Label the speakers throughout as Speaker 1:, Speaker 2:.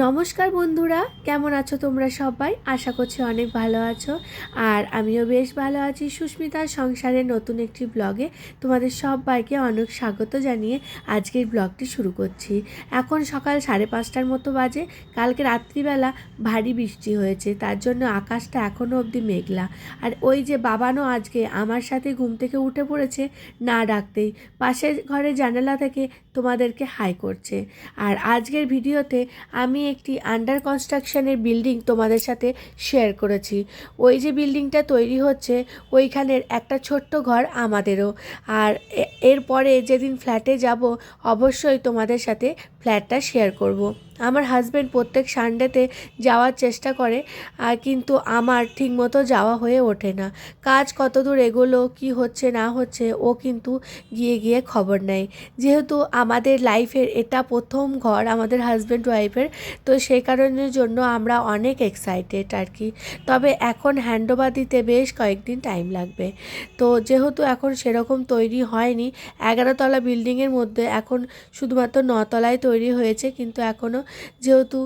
Speaker 1: নমস্কার বন্ধুরা, কেমন আছো তোমরা সবাই? আশা করছি অনেক ভালো আছো। আর আমিও বেশ ভালো আছি। সুস্মিতার সংসারের নতুন একটি ব্লগে তোমাদের সবাইকে অনেক স্বাগত জানিয়ে আজকের ব্লগটি শুরু করছি। এখন সকাল 5:30টার মতো বাজে। কালকে রাত্রিবেলা ভারী বৃষ্টি হয়েছে, তার জন্য আকাশটা এখনও অবধি মেঘলা। আর ওই যে বাবানও আজকে আমার সাথে ঘুম থেকে উঠে পড়েছে না ডাকতেই, পাশের ঘরের জানালা থেকে তোমাদেরকে হাই করছে। আর আজকের ভিডিওতে আমি একটি আন্ডার কনস্ট্রাকশনের বিল্ডিং তোমাদের সাথে শেয়ার করেছি। ওই যে বিল্ডিংটা তৈরি হচ্ছে ওইখানের একটা ছোট্ট ঘর আমাদেরও। আর এরপরে যেদিন ফ্ল্যাটে যাব অবশ্যই তোমাদের সাথে ফ্ল্যাটটা শেয়ার করব। আমার হাজব্যান্ড প্রত্যেক সানডেতে যাওয়ার চেষ্টা করে, কিন্তু আমার ঠিকমতো যাওয়া হয়ে ওঠে না। কাজ কত দূর এগোলো, কি হচ্ছে না হচ্ছে ও কিন্তু গিয়ে গিয়ে খবর নেয়। যেহেতু আমাদের লাইফের এটা প্রথম ঘর আমাদের হাজব্যান্ড ওয়াইফের, তো সেই কারণের জন্য আমরা অনেক এক্সাইটেড আর কি। তবে এখন হ্যান্ডওভার দিতে বেশ কয়েকদিন টাইম লাগবে। তো যেহেতু এখন সেরকম তৈরি হয়নি, 11তলা বিল্ডিংয়ের মধ্যে এখন শুধুমাত্র 9তলায় তৈরি হয়েছে, কিন্তু যেহেতু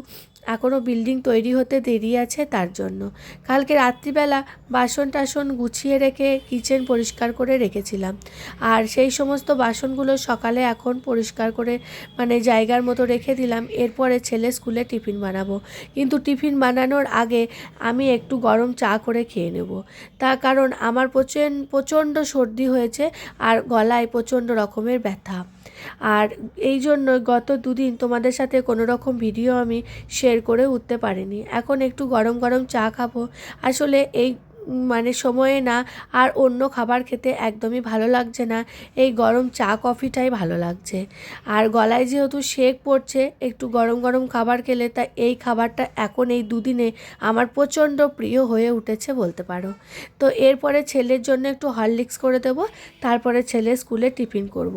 Speaker 1: এখনও বিল্ডিং তৈরি হতে দেরি আছে, তার জন্য কালকে রাত্রিবেলা বাসন টাসন গুছিয়ে রেখে কিচেন পরিষ্কার করে রেখেছিলাম। আর সেই সমস্ত বাসনগুলো সকালে এখন পরিষ্কার করে জায়গার মতো রেখে দিলাম। এরপরে ছেলে স্কুলে টিফিন বানাবো, কিন্তু টিফিন বানানোর আগে আমি একটু গরম চা করে খেয়ে নেব। তার কারণ আমার প্রচণ্ড সর্দি হয়েছে আর গলায় প্রচণ্ড রকমের ব্যথা। আর এই জন্য গত দুদিন তোমাদের সাথে কোনো রকম ভিডিও আমি শেয়ার করে উঠতে পারিনি। এখন একটু গরম গরম চা খাবো। আসলে এই সময়ে না আর অন্য খাবার খেতে একদমই ভালো লাগছে না, এই গরম চা কফিটাই ভালো লাগছে। আর গলায় যেহেতু সেক পড়ছে, একটু গরম গরম খাবার খেলে তা এই খাবারটা এখন এই দুদিনে আমার প্রচণ্ড প্রিয় হয়ে উঠেছে বলতে পারো। তো এরপরে ছেলের জন্য একটু হরলিক্স করে দেবো, তারপরে ছেলে স্কুলে টিফিন করব।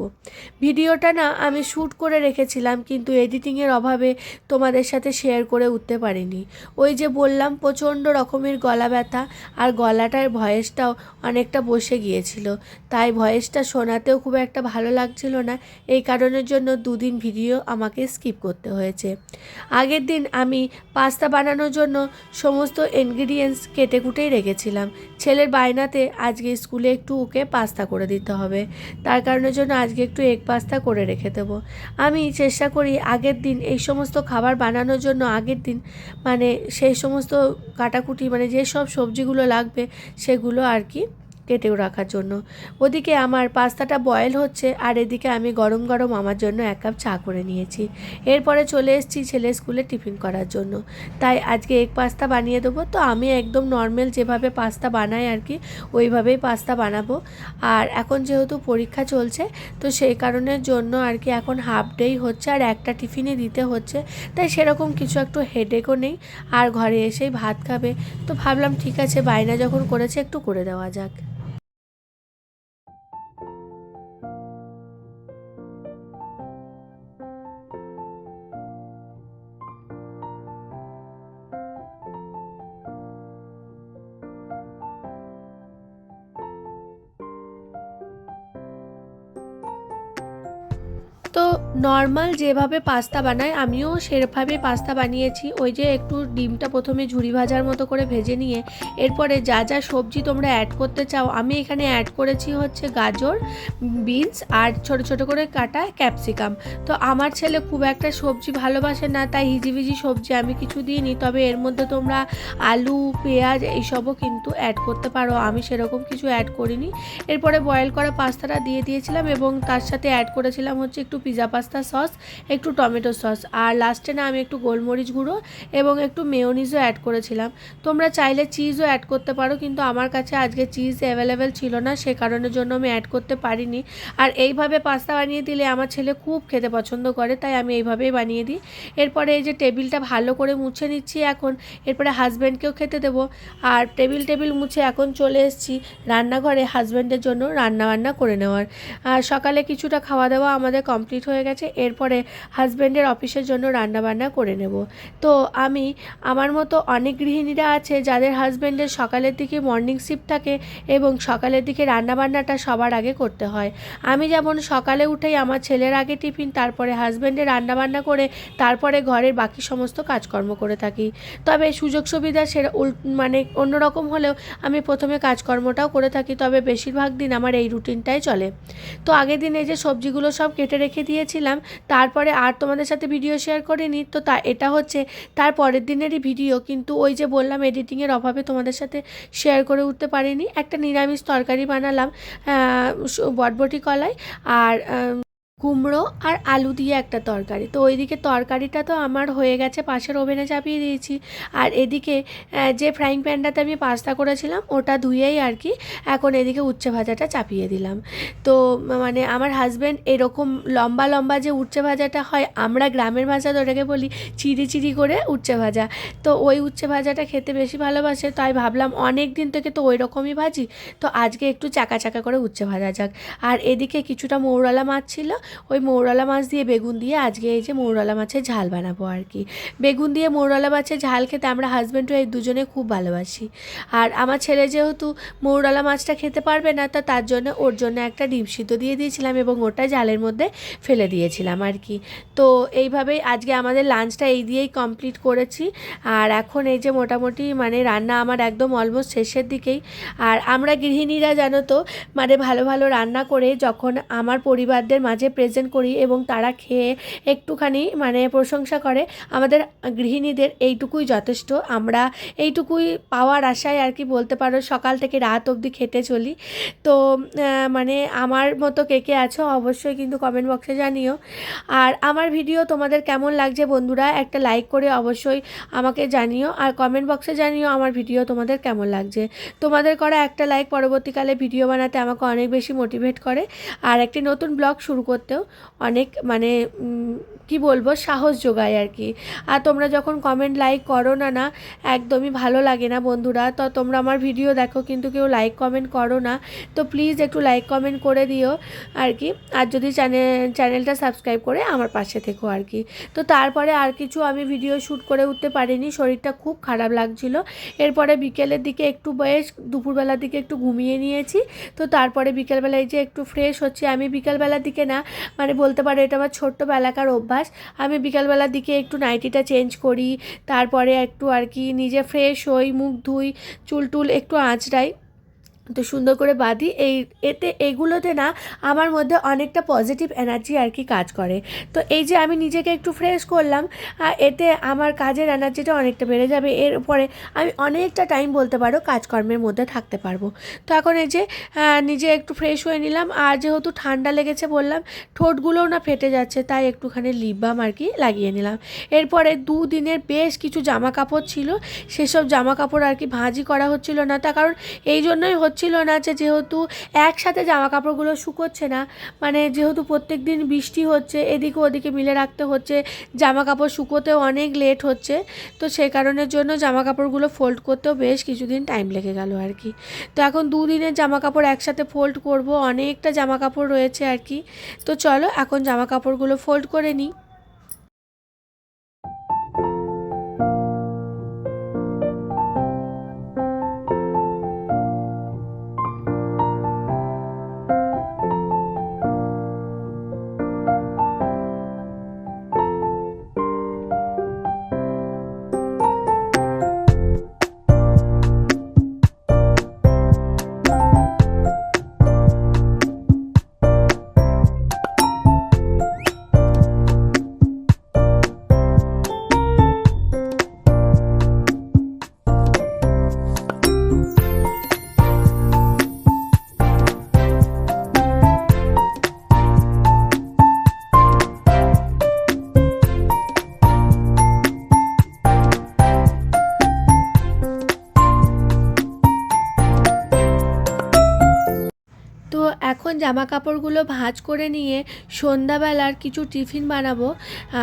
Speaker 1: ভিডিওটা না আমি শ্যুট করে রেখেছিলাম, কিন্তু এডিটিংয়ের অভাবে তোমাদের সাথে শেয়ার করে উঠতে পারিনি। ওই যে বললাম প্রচণ্ড রকমের গলা ব্যথা, আর গলাটার ভয়েসটাও অনেকটা বসে গিয়েছিল, তাই ভয়েসটা শোনাতেও খুব একটা ভালো লাগছিল না। এই কারণের জন্য দুদিন ভিডিও আমাকে স্কিপ করতে হয়েছে। আগের দিন আমি পাস্তা বানানোর জন্য সমস্ত ইনগ্রিডিয়েন্টস কেটে কুটেই রেখেছিলাম। ছেলের বায়নাতে আজকে স্কুলে একটু ওকে পাস্তা করে দিতে হবে, তার কারণের জন্য আজকে একটু এগ পাস্তা করে রেখে দেবো। আমি চেষ্টা করি আগের দিন এই সমস্ত খাবার বানানোর জন্য আগের দিন সেই সমস্ত কাটাকুটি যে সব সবজিগুলো লাগবে সেগুলো আর কি কেটেও রাখার জন্য। ওদিকে আমার পাস্তাটা বয়েল হচ্ছে, আর এদিকে আমি গরম গরম আমার জন্য 1 কাপ চা করে নিয়েছি। এরপরে চলে এসেছি ছেলে স্কুলে টিফিন করার জন্য, তাই আজকে এগ পাস্তা বানিয়ে দেবো। তো আমি একদম নর্মাল যেভাবে পাস্তা বানাই আর কি ওইভাবেই পাস্তা বানাবো। আর এখন যেহেতু পরীক্ষা চলছে, তো সেই কারণের জন্য আর কি এখন হাফ ডেই হচ্ছে আর একটা টিফিনে দিতে হচ্ছে, তাই সেরকম কিছু একটু হেডেকও নেই। আর ঘরে এসেই ভাত খাবে, তো ভাবলাম ঠিক আছে বায়না যখন করেছে একটু করে দেওয়া যাক। তো নর্মাল যেভাবে পাস্তা বানাই আমিও সেভাবে পাস্তা বানিয়েছি। ওই যে একটু ডিমটা প্রথমে ঝুরি ভাজার মতো করে ভেজে নিয়ে এরপরে যা যা সবজি তোমরা অ্যাড করতে চাও, আমি এখানে অ্যাড করেছি হচ্ছে গাজর, বিনস আর ছোট ছোট করে কাটা ক্যাপসিকাম। তো আমার ছেলে খুব একটা সবজি ভালোবাসে না, তাই হিজিবিজি সবজি আমি কিছু দিইনি। তবে এর মধ্যে তোমরা আলু, পেঁয়াজ এইসবও কিন্তু অ্যাড করতে পারো, আমি সেরকম কিছু অ্যাড করিনি। এরপরে বয়েল করা পাস্তাটা দিয়ে দিয়েছিলাম এবং তার সাথে অ্যাড করেছিলাম হচ্ছে একটু পিৎজা পাস্তা সস, একটু টমেটো সস, আর লাস্টে না আমি একটু গোলমরিচ গুঁড়ো এবং একটু মেয়োনিজও অ্যাড করেছিলাম। তোমরা চাইলে চিজও অ্যাড করতে পারো, কিন্তু আমার কাছে আজকে চিজ অ্যাভেলেবেল ছিল না, সে কারণের জন্য আমি অ্যাড করতে পারিনি। আর এইভাবে পাস্তা বানিয়ে দিলে আমার ছেলে খুব খেতে পছন্দ করে, তাই আমি এইভাবেই বানিয়ে দিই। এরপরে এই যে টেবিলটা ভালো করে মুছে নিচ্ছি এখন, এরপরে হাজব্যান্ডকেও খেতে দেবো। আর টেবিল মুছে এখন চলে এসেছি রান্নাঘরে হাজব্যান্ডের জন্য রান্না করে নেওয়ার। আর সকালে কিছুটা খাওয়া দাওয়া আমাদের কমপ্লিট হয়ে গেছে, এরপরে হাজব্যান্ডের অফিসের জন্য রান্নাবান্না করে নেব। তো আমি আমার মতো অনেক গৃহিণীরা আছে যাদের হাজব্যান্ডের সকালের দিকে মর্নিং শিফট থাকে এবং সকালের দিকে রান্নাবান্নাটা সবার আগে করতে হয়। আমি যেমন সকালে উঠেই আমার ছেলের আগে টিফিন, তারপরে হাজব্যান্ডের রান্নাবান্না করে তারপরে ঘরের বাকি সমস্ত কাজকর্ম করে থাকি। তবে সুযোগ সুবিধা সেটা মানে অন্যরকম হলেও আমি প্রথমে কাজকর্মটাও করে থাকি, তবে বেশিরভাগ দিন আমার এই রুটিনটাই চলে। তো আগের দিন এই যে সবজিগুলো সব কেটে রেখে দিয়েছিলাম, তারপরে আর তোমাদের সাথে ভিডিও শেয়ার করিনি। তো এটা হচ্ছে তার পরের দিনেরই ভিডিও, কিন্তু ওই যে বললাম এডিটিংয়ের অভাবে তোমাদের সাথে শেয়ার করে উঠতে পারিনি। একটা নিরামিষ তরকারি বানালাম, বটবটি কলাই আর কুমড়ো আর আলু দিয়ে একটা তরকারি। তো ওইদিকে তরকারিটা তো আমার হয়ে গেছে, পাশের ওভেনে চাপিয়ে দিয়েছি। আর এদিকে যে ফ্রাইং প্যানটাতে আমি পাস্তা করেছিলাম ওটা ধুয়েই আর কি এখন এদিকে উচ্ছে ভাজাটা চাপিয়ে দিলাম। তো মানে আমার হাজব্যান্ড এরকম লম্বা লম্বা যে উচ্ছে ভাজাটা হয়, আমরা গ্রামের ভাষা ওটাকে বলি চিরি চিরি করে উচ্ছে ভাজা। তো ওই উচ্ছে ভাজাটা খেতে বেশি ভালোবাসে, তাই ভাবলাম অনেক দিন থেকে তো ওই রকমই ভাজি, তো আজকে একটু চাকা চাকা করে উচ্ছে ভাজা যাক। আর এদিকে কিছুটা মৌরলা মাছ ছিল, ওই মৌরলা মাছ দিয়ে বেগুন দিয়ে আজকে এই যে মৌরলা মাছের ঝাল বানাবো আর কি। বেগুন দিয়ে মৌরলা মাছের ঝাল খেতে আমরা হাজব্যান্ড এই দুজনে খুব ভালোবাসি। আর আমার ছেলে যেহেতু মৌরলা মাছটা খেতে পারবে না, তা তার জন্য ওর জন্য একটা ডিম সিদ্ধ দিয়ে দিয়েছিলাম এবং ওটা জালের মধ্যে ফেলে দিয়েছিলাম আর কি। তো এইভাবেই আজকে আমাদের লাঞ্চটা এই দিয়েই কমপ্লিট করেছি। আর এখন এই যে মোটামুটি মানে রান্না আমার একদম অলমোস্ট শেষের দিকেই। আর আমরা গৃহিণীরা জানো তো মানে ভালো ভালো রান্না করে যখন আমার পরিবারদের মাঝে প্রেজেন্ট করি এবং তারা খেয়ে একটুখানি মানে প্রশংসা করে, আমাদের গৃহিণীদের এইটুকুই যথেষ্ট। আমরা এইটুকুই পাওয়ার আশায় আর কি বলতে পারো সকাল থেকে রাত অবধি খেতে চলি। তো মানে আমার মতো কে কে আছো অবশ্যই কিন্তু কমেন্ট বক্সে জানিও। আর আমার ভিডিও তোমাদের কেমন লাগছে বন্ধুরা, একটা লাইক করে অবশ্যই আমাকে জানিও, আর কমেন্ট বক্সে জানিও আমার ভিডিও তোমাদের কেমন লাগছে। তোমাদের করা একটা লাইক পরবর্তীকালে ভিডিও বানাতে আমাকে অনেক বেশি মোটিভেট করে, আর একটি নতুন ব্লগ শুরু করতেও অনেক মানে কি বলবো সাহস যোগায় আর কি। আর তোমরা যখন কমেন্ট লাইক করো না, না একদমই ভালো লাগে না বন্ধুরা। তো তোমরা আমার ভিডিও দেখো কিন্তু কেউ লাইক কমেন্ট করো না, তো প্লিজ একটু লাইক কমেন্ট করে দিও আর কি। আর যদি চ্যানেলটা সাবস্ক্রাইব করে আমার পাশে থেকো আর কি। তো তারপরে আর কিছু আমি ভিডিও শ্যুট করে উঠতে পারিনি, শরীরটা খুব খারাপ লাগছিল। এরপরে বিকেলের দিকে একটু বেশ দুপুরবেলার দিকে একটু ঘুমিয়ে নিয়েছি। তো তারপরে বিকেলবেলায় যে একটু ফ্রেশ হচ্ছি, আমি বিকেলবেলার দিকে না মানে বলতে পারো এটা আমার ছোট্টবেলাকার অভ্যাস। আমি বিকালবেলার দিকে একটু নাইটিটা চেঞ্জ করি, তারপরে একটু আর কি নিজে ফ্রেশ হই, মুখ ধুই, চুল টুল একটু আঁচড়াই, তো সুন্দর করে বাঁধি। এগুলোতে না আমার মধ্যে অনেকটা পজিটিভ এনার্জি আর কি কাজ করে। তো এই যে আমি নিজেকে একটু ফ্রেশ করলাম, এতে আমার কাজের এনার্জিটা অনেকটা বেড়ে যাবে। এরপরে আমি অনেকটা টাইম বলতে পারো কাজকর্মের মধ্যে থাকতে পারবো। তো এখন এই যে নিজে একটু ফ্রেশ হয়ে নিলাম। আর যেহেতু ঠান্ডা লেগেছে বললাম, ঠোঁটগুলোও না ফেটে যাচ্ছে, তাই একটুখানি লিপ বাম আর কি লাগিয়ে নিলাম। এরপরে দুদিনের বেশ কিছু জামা কাপড় ছিল, সেসব জামা কাপড় আর কি ভাঁজই করা হচ্ছিল না। তার কারণ এই জন্যই ছিল না যে যেহেতু একসাথে জামা কাপড়গুলো শুকোচ্ছে না, মানে যেহেতু প্রত্যেক দিন বৃষ্টি হচ্ছে, এদিকে ওদিকে মিলে রাখতে হচ্ছে, জামা কাপড় শুকোতেও অনেক লেট হচ্ছে। তো সেই কারণের জন্য জামা কাপড়গুলো ফোল্ড করতেও বেশ কিছুদিন টাইম লেগে গেল আর কি। তো এখন দুদিনের জামা কাপড় একসাথে ফোল্ড করব, অনেকটা জামা কাপড় রয়েছে আর কি। তো চলো এখন জামা কাপড়গুলো ফোল্ড করে নিই। জামা কাপড়গুলো ভাঁজ করে নিয়ে সন্ধ্যাবেলার কিছু টিফিন বানাবো।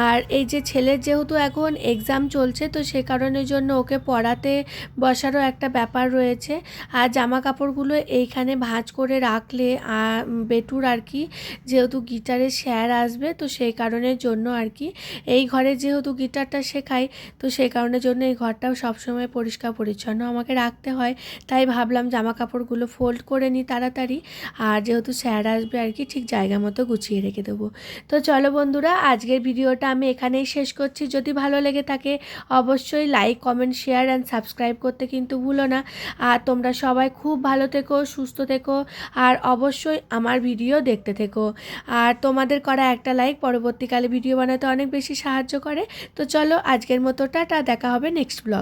Speaker 1: আর এই যে ছেলের যেহেতু এখন এক্সাম চলছে, তো সে কারণের জন্য ওকে পড়াতে বসারও একটা ব্যাপার রয়েছে। আর জামা কাপড়গুলো এইখানে ভাঁজ করে রাখলে বেটুর আর কি যেহেতু গিটারের স্যার আসবে, তো সেই কারণের জন্য আর কি এই ঘরে যেহেতু গিটারটা শেখাই, তো সেই কারণের জন্য এই ঘরটাও সবসময় পরিষ্কার পরিচ্ছন্ন আমাকে রাখতে হয়। তাই ভাবলাম জামা কাপড়গুলো ফোল্ড করে নিই তাড়াতাড়ি, আর যেহেতু স্যার আসবে আর কি ঠিক জায়গা মতো গুছিয়ে রেখে দেবো। তো চলো বন্ধুরা, আজকের ভিডিওটা আমি এখানেই শেষ করছি। যদি ভালো লেগে থাকে অবশ্যই like, comment, share and subscribe করতে কিন্তু ভুলো না। আর তোমরা সবাই খুব ভালো থেকো, সুস্থ থেকো, আর অবশ্যই আমার ভিডিও দেখতে থেকো। আর তোমাদের করা একটা লাইক পরবর্তীকালে ভিডিও বানাতে অনেক বেশি সাহায্য করে। তো চলো আজকের মতো টাটা, দেখা হবে নেক্সট ব্লগ।